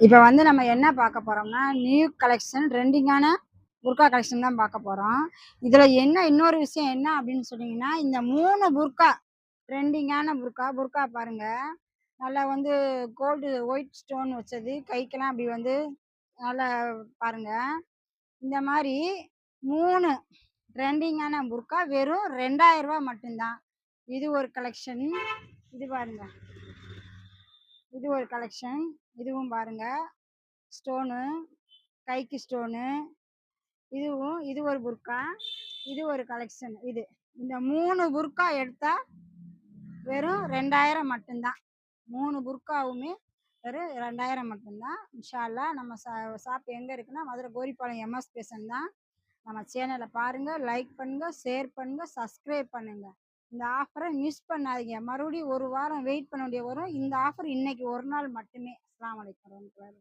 இப்ப வந்து நம்ம என்ன பார்க்க போறோம்னா, நியூ கலெக்ஷன் ட்ரெண்டிங்கான புர்கா கலெக்ஷன் தான் பார்க்க போறோம். இதுல இன்னொரு விஷயம் என்ன அப்படின்னு சொன்னீங்கன்னா, இந்த 3 புர்கா ட்ரெண்டிங்கான புர்கா பாருங்க. நல்லா வந்து ஒயிட் ஸ்டோன் வச்சது. கைக்கெல்லாம் அப்படி வந்து நல்லா பாருங்க. இந்த மாரி 3 ட்ரெண்டிங்கான புர்கா வெறும் ரூ. 2000 மட்டும் தான். இது ஒரு கலெக்ஷன். இது பாருங்க. இது ஒரு கலெக்ஷன். இதுவும் பாருங்க. ஸ்டோனு, கைக்கு ஸ்டோனு. இது ஒரு புர்கா. இது ஒரு கலெக்ஷன் இது. இந்த 3 புர்கா எடுத்தா வெறும் 2000 மட்டும்தான். 3 புர்காவுமே வெறும் 2000 மட்டும்தான். இன்ஷா அல்லாஹ் நம்ம ஷாப் எங்க இருக்குன்னா, மதுரை கோரிப்பாளையம் எம்எஸ் ஸ்டேஷன் தான். நம்ம சேனல பாருங்க, லைக் பண்ணுங்க, ஷேர் பண்ணுங்க, சப்ஸ்கிரைப் பண்ணுங்க. இந்த ஆஃபர மிஸ் பண்ணாதீங்க. மறுபடியும் 1 வாரம் வெயிட் பண்ண வேண்டிய வரும். இந்த ஆஃபர் இன்னைக்கு ஒரு நாள் மட்டுமே. அஸ்ஸலாமு அலைக்கும் வரஹ்மத்துல்லாஹி